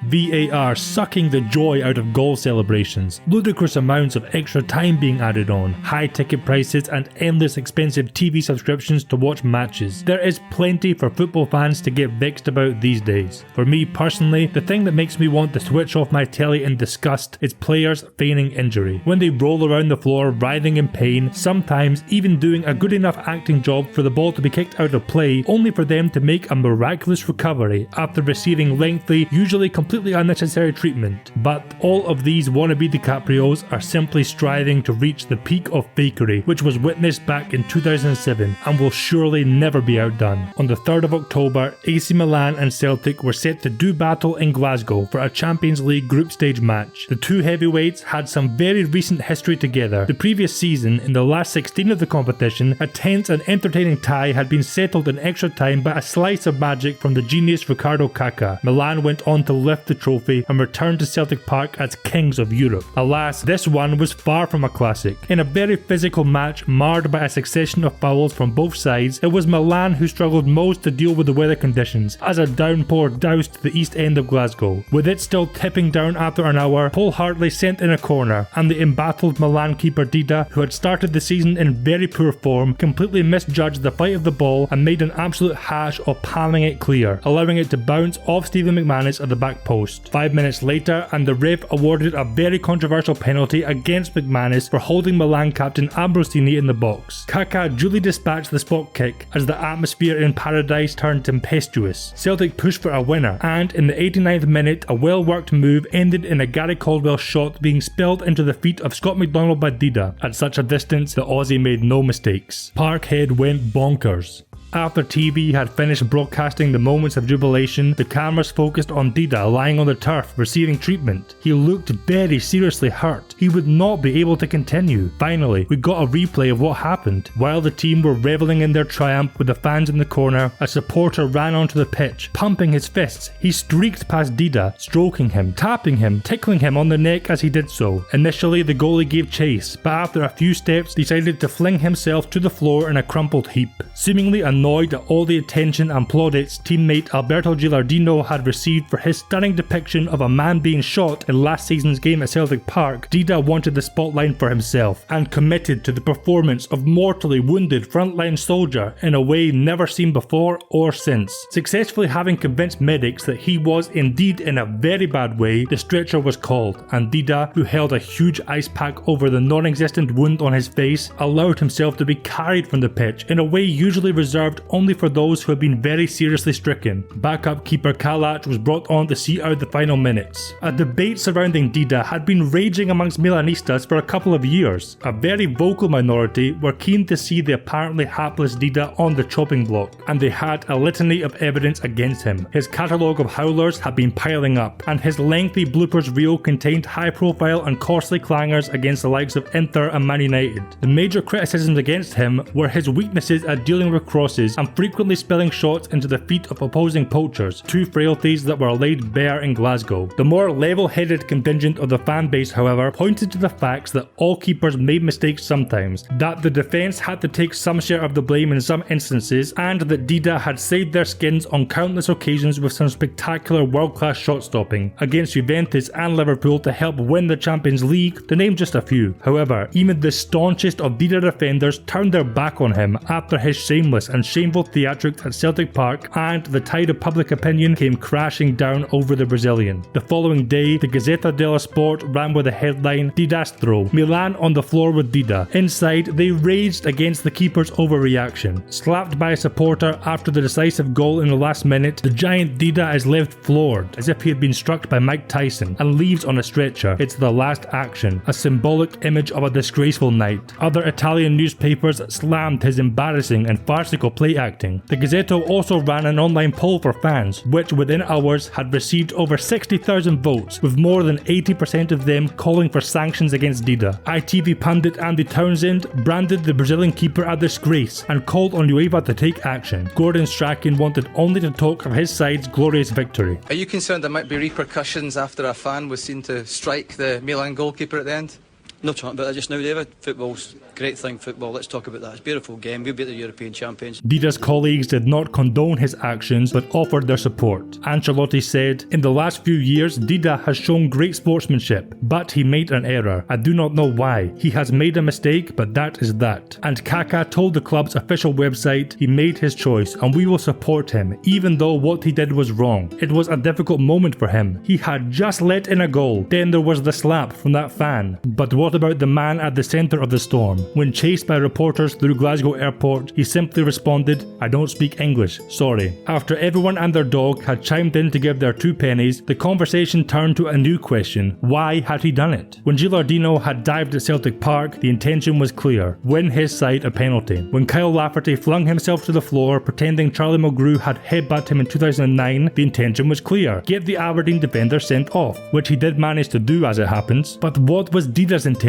VAR sucking the joy out of goal celebrations, ludicrous amounts of extra time being added on, high ticket prices and endless expensive TV subscriptions to watch matches. There is plenty for football fans to get vexed about these days. For me personally, the thing that makes me want to switch off my telly in disgust is players feigning injury. When they roll around the floor writhing in pain, sometimes even doing a good enough acting job for the ball to be kicked out of play, only for them to make a miraculous recovery after receiving lengthy, usually completely unnecessary treatment. But all of these wannabe DiCaprios are simply striving to reach the peak of fakery, which was witnessed back in 2007 and will surely never be outdone. On the 3rd of October, AC Milan and Celtic were set to do battle in Glasgow for a Champions League group stage match. The two heavyweights had some very recent history together. The previous season, in the last 16 of the competition, a tense and entertaining tie had been settled in extra time by a slice of magic from the genius Ricardo Kaká. Milan went on to lift the trophy and return to Celtic Park as kings of Europe. Alas, this one was far from a classic. In a very physical match marred by a succession of fouls from both sides, it was Milan who struggled most to deal with the weather conditions as a downpour doused the east end of Glasgow. With it still tipping down after an hour, Paul Hartley sent in a corner and the embattled Milan keeper Dida, who had started the season in very poor form, completely misjudged the flight of the ball and made an absolute hash of palming it clear, allowing it to bounce off Stephen McManus at the back post. 5 minutes later, and the ref awarded a very controversial penalty against McManus for holding Milan captain Ambrosini in the box. Kaká duly dispatched the spot kick as the atmosphere in paradise turned tempestuous. Celtic pushed for a winner, and in the 89th minute, a well-worked move ended in a Gary Caldwell shot being spilled into the feet of Scott McDonald by Dida. At such a distance, the Aussie made no mistakes. Parkhead went bonkers. After TV had finished broadcasting the moments of jubilation, the cameras focused on Dida lying on the turf receiving treatment. He looked very seriously hurt. He would not be able to continue. Finally, we got a replay of what happened. While the team were reveling in their triumph with the fans in the corner, a supporter ran onto the pitch, pumping his fists. He streaked past Dida, stroking him, tapping him, tickling him on the neck as he did so. Initially, the goalie gave chase, but after a few steps decided to fling himself to the floor in a crumpled heap. Seemingly annoyed at all the attention and plaudits teammate Alberto Gilardino had received for his stunning depiction of a man being shot in last season's game at Celtic Park, Dida wanted the spotlight for himself and committed to the performance of mortally wounded frontline soldier in a way never seen before or since. Successfully having convinced medics that he was indeed in a very bad way, the stretcher was called, and Dida, who held a huge ice pack over the non-existent wound on his face, allowed himself to be carried from the pitch in a way usually reserved only for those who have been very seriously stricken. Backup keeper Kalac was brought on to see out the final minutes. A debate surrounding Dida had been raging amongst Milanistas for a couple of years. A very vocal minority were keen to see the apparently hapless Dida on the chopping block, and they had a litany of evidence against him. His catalogue of howlers had been piling up, and his lengthy bloopers reel contained high-profile and costly clangers against the likes of Inter and Man United. The major criticisms against him were his weaknesses at dealing with crosses and frequently spilling shots into the feet of opposing poachers, two frailties that were laid bare in Glasgow. The more level-headed contingent of the fan base, however, pointed to the facts that all keepers made mistakes sometimes, that the defence had to take some share of the blame in some instances, and that Dida had saved their skins on countless occasions with some spectacular world-class shot-stopping against Juventus and Liverpool to help win the Champions League, to name just a few. However, even the staunchest of Dida defenders turned their back on him after his shameless and shameful theatrics at Celtic Park, and the tide of public opinion came crashing down over the Brazilian. The following day, the Gazzetta dello Sport ran with the headline, Didastro, Milan on the floor with Dida. Inside, they raged against the keeper's overreaction. Slapped by a supporter after the decisive goal in the last minute, the giant Dida is left floored, as if he had been struck by Mike Tyson, and leaves on a stretcher. It's the last action, a symbolic image of a disgraceful night. Other Italian newspapers slammed his embarrassing and farcical play acting. The Gazzetta also ran an online poll for fans, which within hours had received over 60,000 votes, with more than 80% of them calling for sanctions against Dida. ITV pundit Andy Townsend branded the Brazilian keeper a disgrace and called on UEFA to take action. Gordon Strachan wanted only to talk of his side's glorious victory. Are you concerned there might be repercussions after a fan was seen to strike the Milan goalkeeper at the end? No talking about that just now, David. Football's a great thing, football. Let's talk about that. It's a beautiful game. We beat the European champions. Dida's colleagues did not condone his actions but offered their support. Ancelotti said, "In the last few years, Dida has shown great sportsmanship, but he made an error. I do not know why. He has made a mistake, but that is that." And Kaká told the club's official website he made his choice and we will support him, even though what he did was wrong. It was a difficult moment for him. He had just let in a goal. Then there was the slap from that fan. But what about the man at the centre of the storm? When chased by reporters through Glasgow airport, he simply responded, "I don't speak English, sorry." After everyone and their dog had chimed in to give their 2 pennies, the conversation turned to a new question. Why had he done it? When Gilardino had dived at Celtic Park, the intention was clear: win his side a penalty. When Kyle Lafferty flung himself to the floor pretending Charlie Mulgrew had headbutted him in 2009, the intention was clear: get the Aberdeen defender sent off, which he did manage to do as it happens. But what was Dida's intention?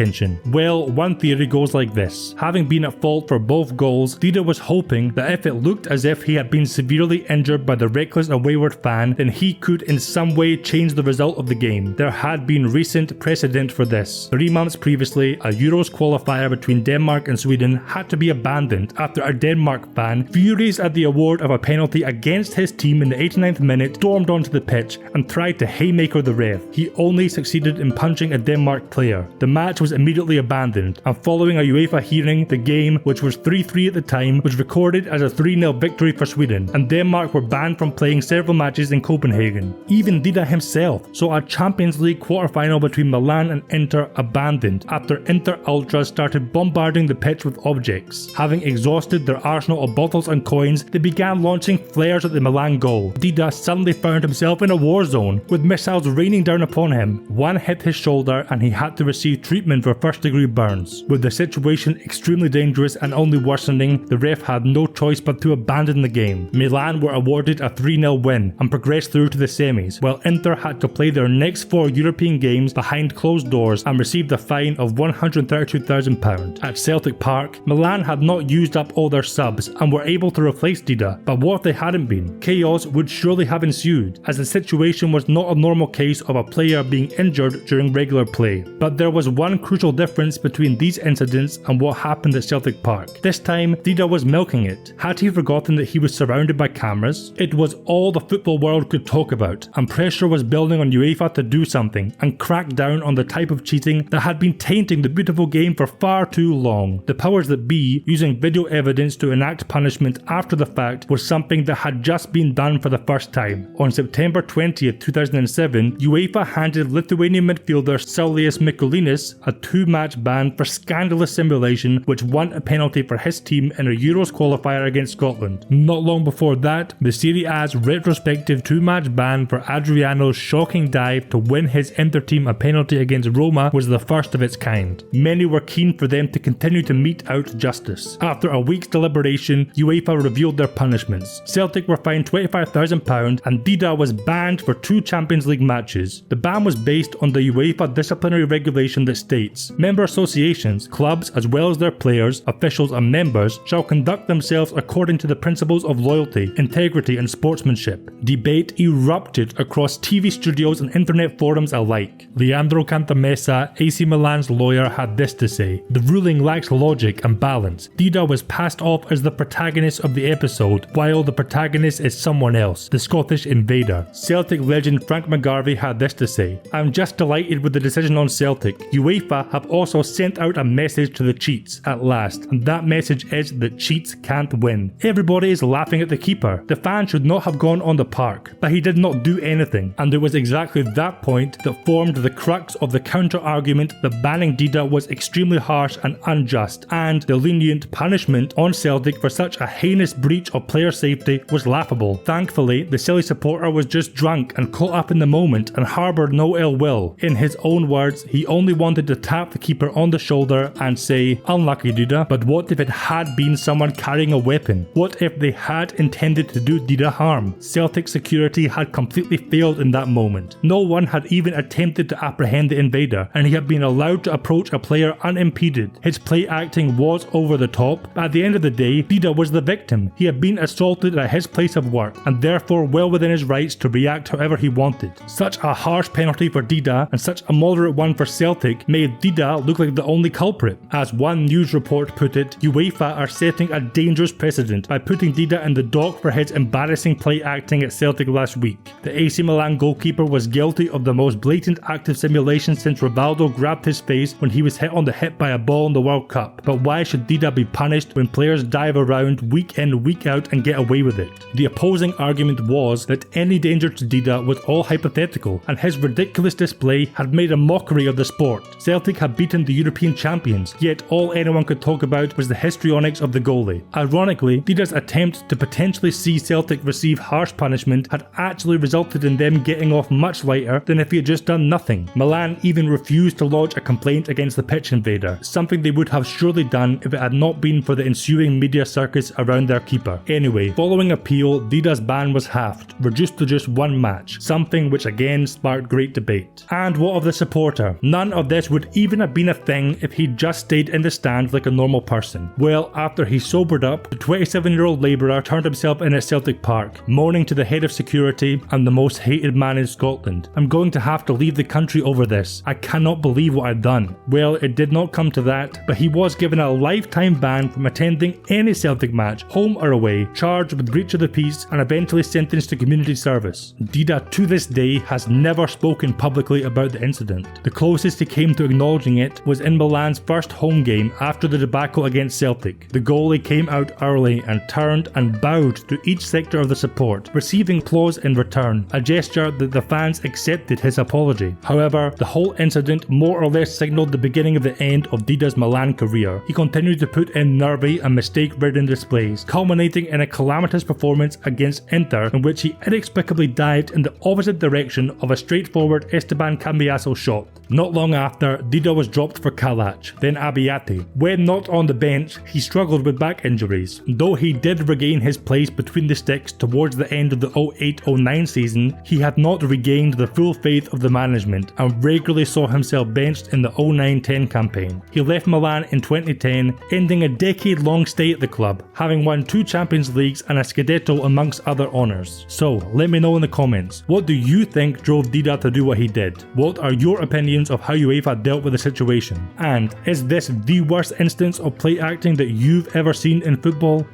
Well, one theory goes like this. Having been at fault for both goals, Dida was hoping that if it looked as if he had been severely injured by the reckless and wayward fan, then he could in some way change the result of the game. There had been recent precedent for this. 3 months previously, a Euros qualifier between Denmark and Sweden had to be abandoned after a Denmark fan, furious at the award of a penalty against his team in the 89th minute, stormed onto the pitch and tried to haymaker the ref. He only succeeded in punching a Denmark player. The match was immediately abandoned, and following a UEFA hearing, the game, which was 3-3 at the time, was recorded as a 3-0 victory for Sweden, and Denmark were banned from playing several matches in Copenhagen. Even Dida himself saw a Champions League quarter-final between Milan and Inter abandoned after Inter Ultras started bombarding the pitch with objects. Having exhausted their arsenal of bottles and coins, they began launching flares at the Milan goal. Dida suddenly found himself in a war zone, with missiles raining down upon him. One hit his shoulder and he had to receive treatment for first-degree burns. With the situation extremely dangerous and only worsening, the ref had no choice but to abandon the game. Milan were awarded a 3-0 win and progressed through to the semis, while Inter had to play their next 4 European games behind closed doors and received a fine of £132,000. At Celtic Park, Milan had not used up all their subs and were able to replace Dida, but what if they hadn't been? Chaos would surely have ensued, as the situation was not a normal case of a player being injured during regular play. But there was one crucial difference between these incidents and what happened at Celtic Park. This time, Dida was milking it. Had he forgotten that he was surrounded by cameras? It was all the football world could talk about, and pressure was building on UEFA to do something and crack down on the type of cheating that had been tainting the beautiful game for far too long. The powers that be, using video evidence to enact punishment after the fact, was something that had just been done for the first time. On September 20th, 2007, UEFA handed Lithuanian midfielder Saulius Mikulinis a 2-match ban for scandalous simulation, which won a penalty for his team in a Euros qualifier against Scotland. Not long before that, the Serie A's retrospective 2-match ban for Adriano's shocking dive to win his Inter team a penalty against Roma was the first of its kind. Many were keen for them to continue to mete out justice. After a week's deliberation, UEFA revealed their punishments. Celtic were fined £25,000 and Dida was banned for 2 Champions League matches. The ban was based on the UEFA disciplinary regulation that states, member associations, clubs as well as their players, officials and members shall conduct themselves according to the principles of loyalty, integrity and sportsmanship. Debate erupted across TV studios and internet forums alike. Leandro Cantamessa, AC Milan's lawyer, had this to say: "The ruling lacks logic and balance. Dida was passed off as the protagonist of the episode, while the protagonist is someone else, the Scottish invader." Celtic legend Frank McGarvey had this to say: "I'm just delighted with the decision on Celtic. UEFA have also sent out a message to the cheats at last, and that message is that cheats can't win. Everybody is laughing at the keeper. The fan should not have gone on the park, but he did not do anything." And it was exactly that point that formed the crux of the counter-argument that banning Dida was extremely harsh and unjust, and the lenient punishment on Celtic for such a heinous breach of player safety was laughable. Thankfully, the silly supporter was just drunk and caught up in the moment and harboured no ill will. In his own words, he only wanted to tap the keeper on the shoulder and say, "Unlucky Dida," but what if it had been someone carrying a weapon? What if they had intended to do Dida harm? Celtic security had completely failed in that moment. No one had even attempted to apprehend the invader, and he had been allowed to approach a player unimpeded. His play acting was over the top, but at the end of the day, Dida was the victim. He had been assaulted at his place of work, and therefore well within his rights to react however he wanted. Such a harsh penalty for Dida and such a moderate one for Celtic made made Dida look like the only culprit. As one news report put it, UEFA are setting a dangerous precedent by putting Dida in the dock for his embarrassing play acting at Celtic last week. The AC Milan goalkeeper was guilty of the most blatant act of simulation since Rivaldo grabbed his face when he was hit on the hip by a ball in the World Cup. But why should Dida be punished when players dive around week in, week out and get away with it? The opposing argument was that any danger to Dida was all hypothetical, and his ridiculous display had made a mockery of the sport. Celtic had beaten the European champions, yet all anyone could talk about was the histrionics of the goalie. Ironically, Dida's attempt to potentially see Celtic receive harsh punishment had actually resulted in them getting off much lighter than if he had just done nothing. Milan even refused to lodge a complaint against the pitch invader, something they would have surely done if it had not been for the ensuing media circus around their keeper. Anyway, following appeal, Dida's ban was halved, reduced to just one match, something which again sparked great debate. And what of the supporter? None of this would even have been a thing if he'd just stayed in the stand like a normal person. Well, after he sobered up, the 27-year-old labourer turned himself in at Celtic Park, moaning to the head of security, "I'm the most hated man in Scotland. I'm going to have to leave the country over this. I cannot believe what I've done." Well, it did not come to that, but he was given a lifetime ban from attending any Celtic match, home or away, charged with breach of the peace and eventually sentenced to community service. Dida to this day has never spoken publicly about the incident. The closest he came to acknowledging it was in Milan's first home game after the debacle against Celtic. The goalie came out early and turned and bowed to each sector of the support, receiving applause in return, a gesture that the fans accepted his apology. However, the whole incident more or less signalled the beginning of the end of Dida's Milan career. He continued to put in nervy and mistake-ridden displays, culminating in a calamitous performance against Inter in which he inexplicably dived in the opposite direction of a straightforward Esteban Cambiaso shot. Not long after, Dida was dropped for Kalac, then Abbiati. When not on the bench, he struggled with back injuries. Though he did regain his place between the sticks towards the end of the 08-09 season, he had not regained the full faith of the management and regularly saw himself benched in the 09-10 campaign. He left Milan in 2010, ending a decade-long stay at the club, having won 2 Champions Leagues and a Scudetto amongst other honours. So, let me know in the comments, what do you think drove Dida to do what he did? What are your opinions of how UEFA dealt with the situation? And is this the worst instance of play acting that you've ever seen in football?